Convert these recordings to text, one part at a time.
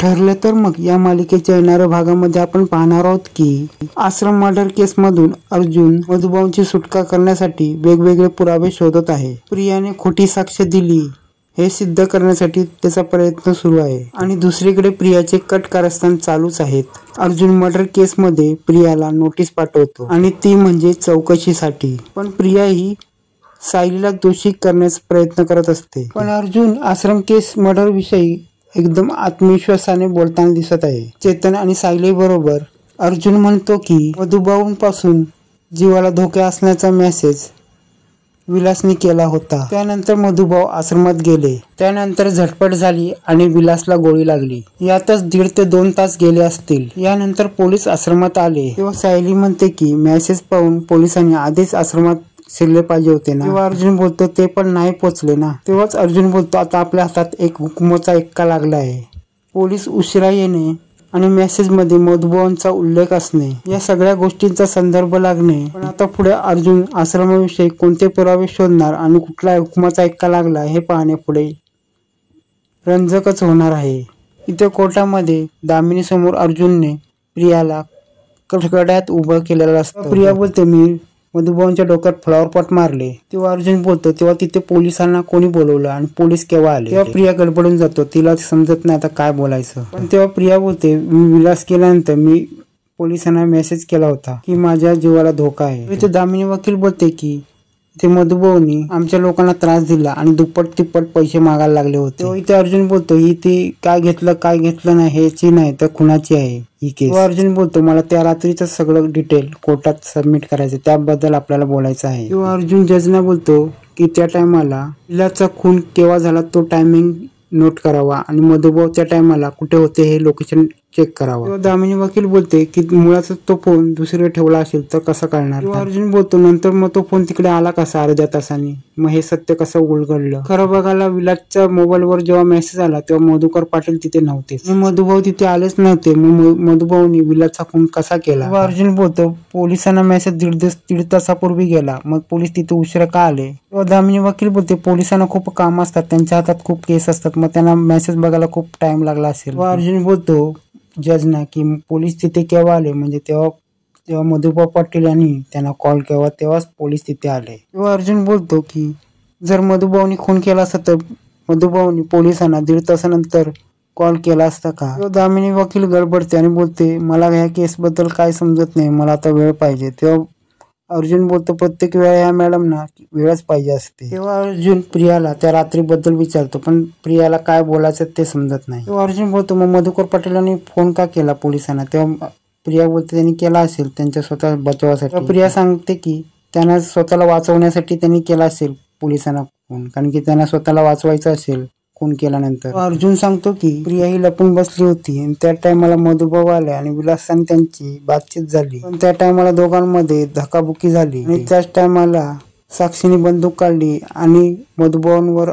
ठरलं तर मग या मालिकेच्या येणाऱ्या भागामध्ये आपण पाहणार आहोत की आश्रम मर्डर केस मधून अर्जुन मधुभाऊंची सुटका करण्यासाठी वेगवेगळे पुरावे शोधत आहे। प्रियाने खोटी साक्ष दिली हे सिद्ध करण्यासाठी त्याचा प्रयत्न सुरू आहे आणि दुसरीकडे प्रियाचे कट कारस्थान चालूच आहेत। अर्जुन मर्डर केस मध्ये प्रियाला नोटीस पाठवतो आणि ती म्हणजे चौकशीसाठी, पण प्रिया ही सायलीला दोषी करण्याचा प्रयत्न करत असते। पण अर्जुन आश्रम केस मर्डर विषयी एकदम आत्मविश्वासाने बोलताना दिसत आहे। चेतन आणि सायली बरोबर अर्जुन म्हणतो की मधुभाऊंपासून जीवाला धोका असण्याचा मेसेज विलासने केला होता। त्यानंतर मधुभाऊ आश्रमात गेले, त्यानंतर झटपट झाली आणि विलासला गोळी लागली। यातच 1.5 ते 2 तास गेले असतील। यानंतर पोलीस आश्रमात आले तेव्हा सायली म्हणते की मेसेज पाहून पोलिसांनी आधीच आश्रमात शिरले पाहिजे होते ना। तेव्हा अर्जुन बोलतो ते पण नाही पोचले ना। तेव्हाच अर्जुन बोलतो आता आपल्या हातात एक हुकमाचा एक्का लागला आहे। पोलीस उशिरा येणे आणि मेसेज मध्ये मधुभाऊंचा उल्लेख असणे या सगळ्या गोष्टींचा संदर्भ लागणे। पण आता पुढे अर्जुन आश्रमाविषयी कोणते पुरावे शोधणार आणि कुठला हुकमाचा एक्का लागला हे पाहणे पुढे रंजकच होणार आहे। इथे कोर्टामध्ये दामिनी समोर अर्जुनने प्रियाला कठकड्यात उभं केलेलं असतं। प्रिया बोलते मी मधुभाऊंच्या डोक्यात फ्लॉवर पॉट मारले। तेव्हा अर्जुन बोलतो तेव्हा तिथे पोलिसांना कोणी बोलवलं आणि पोलीस केव्हा आले। तेव्हा प्रिया गडबडून जातो, तिला समजत नाही आता काय बोलायचं। पण तेव्हा प्रिया बोलते मी विलास केल्यानंतर मी पोलिसांना मेसेज केला होता की माझ्या जीवाला धोका आहे। इथे दामिनी वकील बोलते की ते मधुभाऊंनी आमच्या लोकांना त्रास दिला आणि दुप्पट तिप्पट पैसे मागायला लागले होते। तेव्हा इथे अर्जुन बोलतो ही ती काय घेतलं नाही ह्याची नाही तर खुनाची आहे ही केस। अर्जुन बोलतो मला त्या रात्रीचं सगळं डिटेल कोर्टात सबमिट करायचं, त्याबद्दल आपल्याला बोलायचं आहे। तेव्हा अर्जुन जजना बोलतो की त्या टायमाला विलासचा खून केव्हा झाला तो टायमिंग नोट करावा आणि मधुभाऊ त्या टायमाला कुठे होते हे लोकेशन चेक करावा। तेव्हा दामिनी वकील बोलते की मुळाच तो फोन दुसरीकडे ठेवला असेल तर कसं करणार। अर्जुन बोलतो नंतर मग तो फोन तिकडे आला कसा अर्ध्या तासाने, मग हे सत्य कसं उलगडलं। खरं बघायला विलासच्या मोबाईलवर जेव्हा मेसेज आला तेव्हा मधुकर पाटील तिथे नव्हते, मधुभाऊ तिथे आलेच नव्हते, मग मधुभाऊनी विलासचा खून कसा केला। अर्जुन बोलतो पोलिसांना मेसेज 1.5 तासापूर्वी गेला, मग पोलीस तिथे उशिरा का आले। दामिनी वकील बोलते पोलिसांना खूप काम असतात, त्यांच्या हातात खूप केस असतात, मग त्यांना मेसेज बघायला खूप टाइम लागला असेल। अर्जुन बोलतो जजना की पोलीस तिथे केव्हा आले, म्हणजे तेव्हा मधुभाऊ पाटील यांनी त्यांना कॉल केला तेव्हाच पोलीस तिथे आले। तेव्हा अर्जुन बोलतो की जर मधुभाऊनी खून केला असता तर मधुभाऊनी पोलिसांना 1.5 तासानंतर कॉल केला असता का। दामिनी वकील गडबडते आणि बोलते मला ह्या केस बद्दल काय समजत नाही, मला आता वेळ पाहिजे। तेव्हा अर्जुन बोलतो प्रत्येक वेळा या मॅडम ना वेळच पाहिजे असते। तेव्हा अर्जुन प्रियाला त्या रात्रीबद्दल विचारतो, पण प्रियाला काय बोलायचं ते समजत नाही। तेव्हा अर्जुन बोलतो मग मधुकर पाटीलांनी फोन का केला पोलिसांना। तेव्हा प्रिया बोलते त्यांनी केला असेल त्यांच्या स्वतः बचावासाठी। प्रिया सांगते की त्यांना स्वतःला वाचवण्यासाठी त्यांनी केला असेल पोलिसांना फोन, कारण की त्यांना स्वतःला वाचवायचं असेल खून केल्यानंतर। अर्जुन सांगतो की प्रिया ही लपून बसली होती आणि त्या टायमाला मधुभाऊ आले आणि विलासाने त्यांची बातचीत झाली, पण त्या टायमाला दोघांमध्ये धक्काबुक्की झाली आणि त्याच टायमाला साक्षीने बंदूक काढली आणि मधुभाऊंवर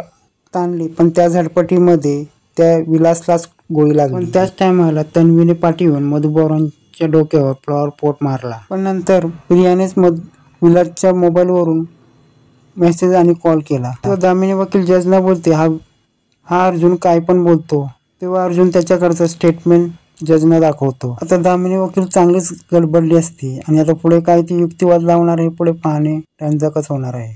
ताणली, पण त्या झटपटीमध्ये त्या विलासलाच गोळी लागली। पण त्याच टायमाला तन्वीने पाठवून मधुभाऊंच्या डोक्यावर फ्लॉवर पॉट मारला, पण नंतर प्रियानेच विलासच्या मोबाईलवरून मेसेज आणि कॉल केला। तेव्हा दामिनी वकील जजला बोलते हा अर्जुन काय पण बोलतो। तेव्हा अर्जुन त्याच्याकडचं स्टेटमेंट जजना दाखवतो। आता दामिनी वकील चांगलीच गडबडली असते आणि आता पुढे काय ती युक्तिवाद लावणार हे पुढे पाहणे रंजकच होणार आहे।